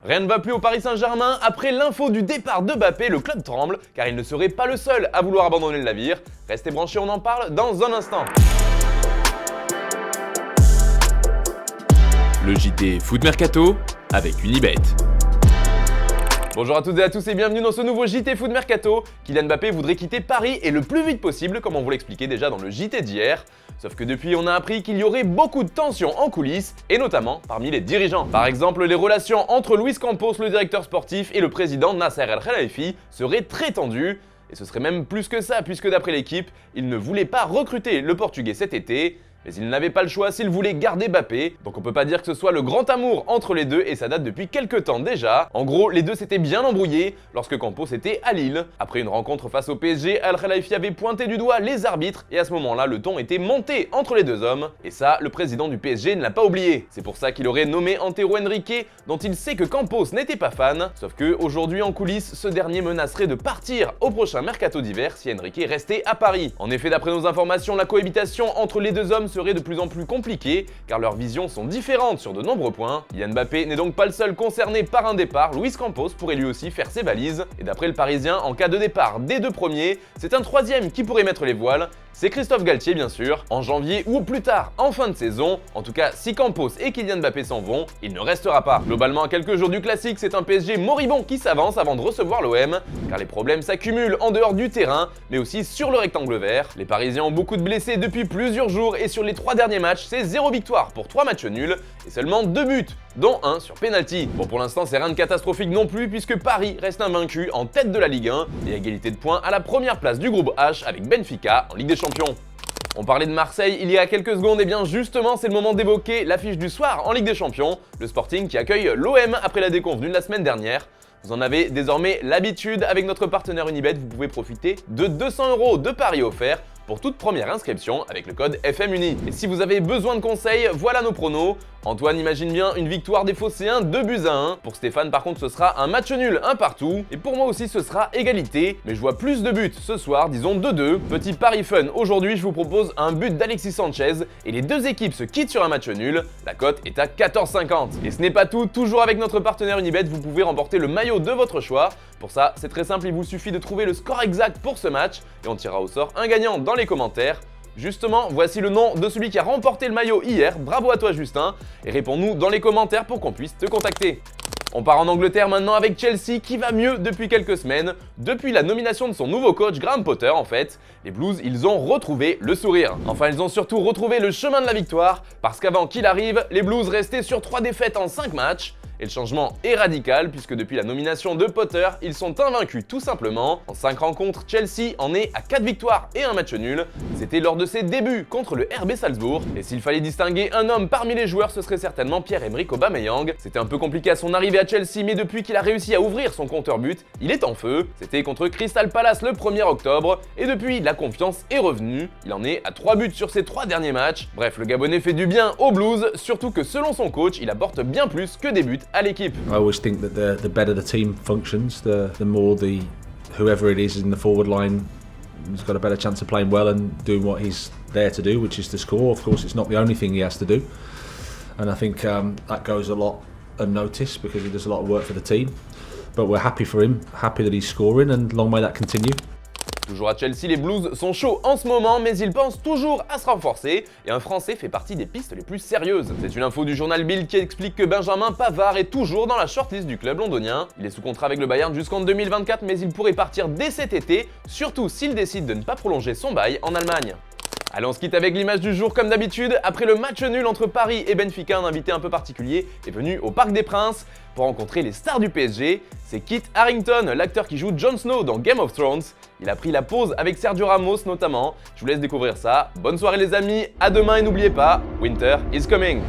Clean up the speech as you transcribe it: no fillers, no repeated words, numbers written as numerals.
Rien ne va plus au Paris Saint-Germain. Après l'info du départ de Mbappé, le club tremble car il ne serait pas le seul à vouloir abandonner le navire. Restez branchés, on en parle dans un instant. Le JT Foot Mercato avec Unibet. Bonjour à toutes et à tous et bienvenue dans ce nouveau JT Foot Mercato. Kylian Mbappé voudrait quitter Paris et le plus vite possible, comme on vous l'expliquait déjà dans le JT d'hier. Sauf que depuis, on a appris qu'il y aurait beaucoup de tensions en coulisses, et notamment parmi les dirigeants. Par exemple, les relations entre Luis Campos, le directeur sportif, et le président Nasser El Khelaifi seraient très tendues. Et ce serait même plus que ça, puisque d'après l'équipe, il ne voulait pas recruter le Portugais cet été. Mais il n'avait pas le choix s'il voulait garder Mbappé, donc on peut pas dire que ce soit le grand amour entre les deux et ça date depuis quelques temps déjà. En gros, les deux s'étaient bien embrouillés lorsque Campos était à Lille. Après une rencontre face au PSG, El Khelaifi avait pointé du doigt les arbitres et à ce moment-là, le ton était monté entre les deux hommes. Et ça, le président du PSG ne l'a pas oublié. C'est pour ça qu'il aurait nommé Antero Henrique, dont il sait que Campos n'était pas fan. Sauf que aujourd'hui en coulisses, ce dernier menacerait de partir au prochain mercato d'hiver si Henrique restait à Paris. En effet, d'après nos informations, la cohabitation entre les deux hommes serait de plus en plus compliquée car leurs visions sont différentes sur de nombreux points. Kylian Mbappé n'est donc pas le seul concerné par un départ, Luis Campos pourrait lui aussi faire ses valises. Et d'après le Parisien, en cas de départ des deux premiers, c'est un troisième qui pourrait mettre les voiles. C'est Christophe Galtier bien sûr, en janvier ou plus tard en fin de saison. En tout cas, si Campos et Kylian Mbappé s'en vont, il ne restera pas. Globalement, à quelques jours du classique, c'est un PSG moribond qui s'avance avant de recevoir l'OM, car les problèmes s'accumulent en dehors du terrain, mais aussi sur le rectangle vert. Les Parisiens ont beaucoup de blessés depuis plusieurs jours et sur les 3 derniers matchs, c'est 0 victoire pour 3 matchs nuls et seulement 2 buts, dont 1 sur penalty. Bon, pour l'instant, c'est rien de catastrophique non plus puisque Paris reste invaincu en tête de la Ligue 1 et à égalité de points à la première place du groupe H avec Benfica en Ligue des Champions. On parlait de Marseille il y a quelques secondes, et bien justement c'est le moment d'évoquer l'affiche du soir en Ligue des Champions, le Sporting qui accueille l'OM après la déconvenue de la semaine dernière. Vous en avez désormais l'habitude, avec notre partenaire Unibet, vous pouvez profiter de 200 € de paris offerts pour toute première inscription avec le code FMUNI. Et si vous avez besoin de conseils, voilà nos pronos. Antoine imagine bien une victoire des Phocéens 2-1. Pour Stéphane par contre ce sera un match nul, un partout. Et pour moi aussi ce sera égalité, mais je vois plus de buts ce soir, disons 2-2. Petit pari fun, aujourd'hui je vous propose un but d'Alexis Sanchez et les deux équipes se quittent sur un match nul. La cote est à 14,50. Et ce n'est pas tout, toujours avec notre partenaire Unibet, vous pouvez remporter le maillot de votre choix. Pour ça, c'est très simple, il vous suffit de trouver le score exact pour ce match et on tirera au sort un gagnant dans les commentaires. Justement, voici le nom de celui qui a remporté le maillot hier, bravo à toi Justin, et réponds-nous dans les commentaires pour qu'on puisse te contacter. On part en Angleterre maintenant avec Chelsea qui va mieux depuis quelques semaines. Depuis la nomination de son nouveau coach Graham Potter en fait, les Blues ils ont retrouvé le sourire. Enfin ils ont surtout retrouvé le chemin de la victoire parce qu'avant qu'il arrive, les Blues restaient sur 3 défaites en 5 matchs. Et le changement est radical puisque depuis la nomination de Potter, ils sont invaincus tout simplement. En 5 rencontres, Chelsea en est à 4 victoires et un match nul. C'était lors de ses débuts contre le RB Salzbourg. Et s'il fallait distinguer un homme parmi les joueurs, ce serait certainement Pierre-Emerick Aubameyang. C'était un peu compliqué à son arrivée à Chelsea, mais depuis qu'il a réussi à ouvrir son compteur but, il est en feu. C'était contre Crystal Palace le 1er octobre. Et depuis, la confiance est revenue. Il en est à 3 buts sur ses 3 derniers matchs. Bref, le Gabonais fait du bien aux Blues, surtout que selon son coach, il apporte bien plus que des buts à l'équipe. I always think that the better the team functions, the more whoever it is in the forward line has got a better chance of playing well and doing what he's there to do, which is to score. Of course, it's not the only thing he has to do, and I think that goes a lot unnoticed because he does a lot of work for the team. But we're happy for him, happy that he's scoring, and long may that continue. Toujours à Chelsea, les Blues sont chauds en ce moment, mais ils pensent toujours à se renforcer et un Français fait partie des pistes les plus sérieuses. C'est une info du journal Bild qui explique que Benjamin Pavard est toujours dans la shortlist du club londonien. Il est sous contrat avec le Bayern jusqu'en 2024, mais il pourrait partir dès cet été, surtout s'il décide de ne pas prolonger son bail en Allemagne. Allez, on se quitte avec l'image du jour comme d'habitude. Après le match nul entre Paris et Benfica, un invité un peu particulier est venu au Parc des Princes pour rencontrer les stars du PSG. C'est Kit Harington, l'acteur qui joue Jon Snow dans Game of Thrones. Il a pris la pause avec Sergio Ramos notamment. Je vous laisse découvrir ça. Bonne soirée les amis, à demain et n'oubliez pas, Winter is coming.